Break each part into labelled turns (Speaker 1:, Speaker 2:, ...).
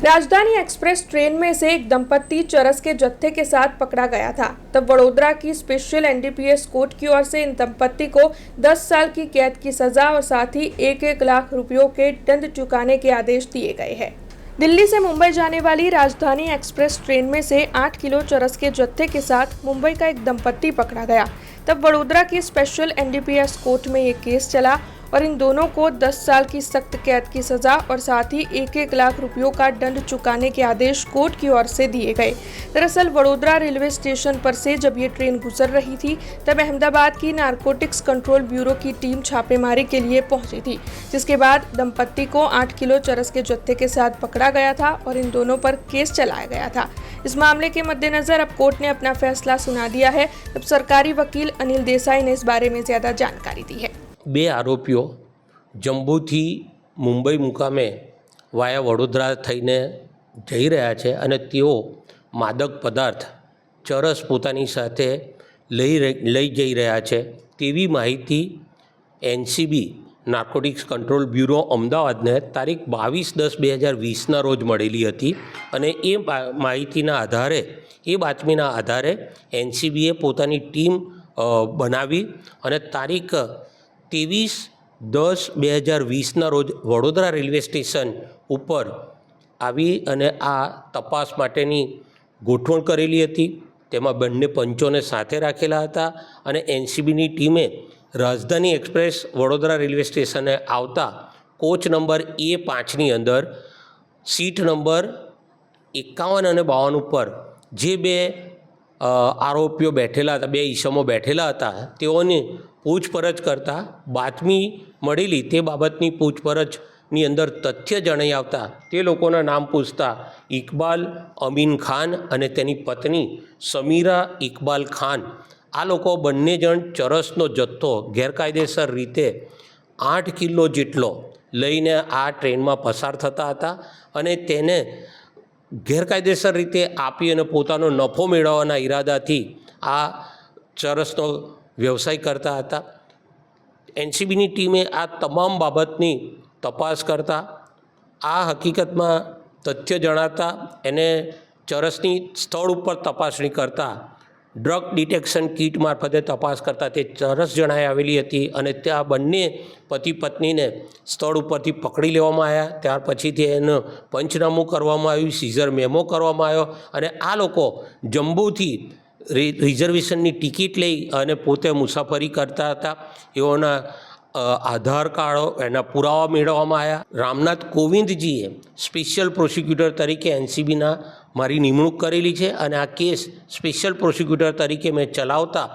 Speaker 1: राजधानी express train में से एक दंपत्ति चरस के जत्थे के साथ पकड़ा गया था। तब वडोदरा की स्पेशल एनडीपीएस कोर्ट की ओर से इन दंपत्ति को 10 साल की कैद की सजा और साथ ही 1-1 लाख रुपयों के दंड चुकाने के आदेश दिए गए हैं। दिल्ली से मुंबई जाने वाली राजधानी एक्सप्रेस ट्रेन में से 8 किलो चरस के जत्थे के साथ मुंबई का एक दंपत्ति पकड़ा गया। तब वडोदरा की स्पेशल एनडीपीएस कोर्ट में ये केस चला और इन दोनों को 10 साल की सख्त कैद की सजा और साथ ही 1-1 लाख रुपयों का दंड चुकाने के आदेश कोर्ट की ओर से दिए गए। दरअसल वडोदरा रेलवे स्टेशन पर से जब ये ट्रेन गुजर रही थी तब अहमदाबाद की नारकोटिक्स कंट्रोल ब्यूरो की टीम छापेमारी के लिए पहुंची थी, जिसके बाद दंपत्ति को 8 किलो चरस के जत्थे के साथ पकड़ा गया था और इन दोनों पर केस चलाया गया था। इस मामले के मद्देनजर अब कोर्ट ने अपना फैसला सुना दिया है। अब सरकारी वकील अनिल देसाई ने इस बारे में ज्यादा जानकारी दी है।
Speaker 2: બે આરોપીઓ જમ્બુથી મુંબઈ મુકામે વાયા વડોદરા થઈને જઈ રહ્યા છે અને તેઓ માદક પદાર્થ ચરસ પોતાની સાથે લઈ જઈ રહ્યા છે તેવી માહિતી એનસીબી નાર્કોટિક્સ કંટ્રોલ બ્યુરો અમદાવાદને તારીખ 22/10/2020ના રોજ મળેલી હતી અને એ માહિતીના આધારે એ બાતમીના આધારે એનસીબીએ પોતાની ટીમ બનાવી અને તારીખ 23/10/2020ના રોજ વડોદરા રેલવે સ્ટેશન ઉપર આવી અને આ તપાસ માટેની ગોઠવણ કરેલી હતી। તેમાં બંને પંચોને સાથે રાખેલા હતા અને એનસીબીની ટીમે રાજધાની એક્સપ્રેસ વડોદરા રેલવે સ્ટેશને આવતા કોચ નંબર A5ની અંદર સીટ નંબર 51 અને 52 ઉપર જે બે આરોપીઓ બેઠેલા હતા, બે ઈસમો બેઠેલા હતા, તેઓની પૂછપરછ કરતાં બાતમી મળેલી તે બાબતની પૂછપરછની અંદર તથ્ય જણાઈ આવતા તે લોકોના નામ પૂછતા ઇકબાલ અમીન ખાન અને તેની પત્ની સમીરા ઇકબાલ ખાન આ લોકો બંને જણ ચરસનો જથ્થો ગેરકાયદેસર રીતે 8 કિલો જેટલો લઈને આ ટ્રેનમાં પસાર થતા હતા અને તેને ગેરકાયદેસર રીતે આપી અને પોતાનો નફો મેળવવાના ઈરાદાથી આ ચરસનો વ્યવસાય કરતા હતા। એનસીબીની ટીમે આ તમામ બાબતની તપાસ કરતા આ હકીકતમાં તથ્ય જણાતા એને ચરસની સ્થળ ઉપર તપાસણી કરતા ડ્રગ ડિટેક્શન કિટ મારફતે તપાસ કરતા તે ચરસ જણાઈ આવેલી હતી અને ત્યાં બંને પતિ પત્નીને સ્થળ ઉપરથી પકડી લેવામાં આવ્યા। ત્યાર પછીથી એનું પંચનામું કરવામાં આવ્યું, સીઝર મેમો કરવામાં આવ્યો અને આ લોકો જમ્બુથી રિઝર્વેશનની ટિકિટ લઈ અને પોતે મુસાફરી કરતા હતા। એઓના આધાર કાર્ડો એના પુરાવા મેળવવામાં આવ્યા। રામનાથ કોવિંદજીએ સ્પેશિયલ પ્રોસિક્યુટર તરીકે એનસીબીના મારી નિમણૂક કરેલી છે અને આ કેસ સ્પેશિયલ પ્રોસિક્યુટર તરીકે મેં ચલાવતા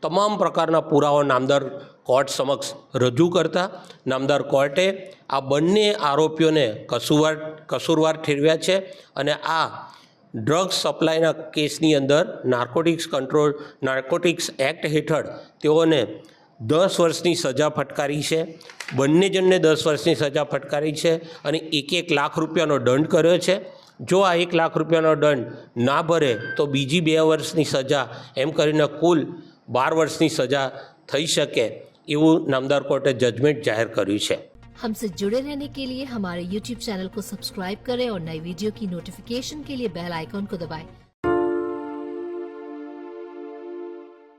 Speaker 2: તમામ પ્રકારના પુરાવા નામદાર કોર્ટ સમક્ષ રજૂ કરતા નામદાર કોર્ટે આ બંને આરોપીઓને કસૂરવાર ઠેરવ્યા છે અને આ ડ્રગ્સ સપ્લાયના કેસની અંદર નાર્કોટિક્સ એક્ટ હેઠળ તેઓને 10 વર્ષની સજા ફટકારી છે। બંને જણને 10 વર્ષની સજા ફટકારી છે અને 1-1 લાખ રૂપિયાનો દંડ કર્યો છે। જો આ 1 લાખ રૂપિયાનો દંડ ના ભરે તો બીજી 2 વર્ષની સજા એમ કરીને કુલ 12 વર્ષની સજા થઈ શકે એવું નામદાર કોર્ટે જજમેન્ટ જાહેર કર્યું છે।
Speaker 3: हमसे जुड़े रहने के लिए हमारे YouTube चैनल को सब्सक्राइब करें और नई वीडियो की नोटिफिकेशन के लिए बेल आइकॉन को दबाएं।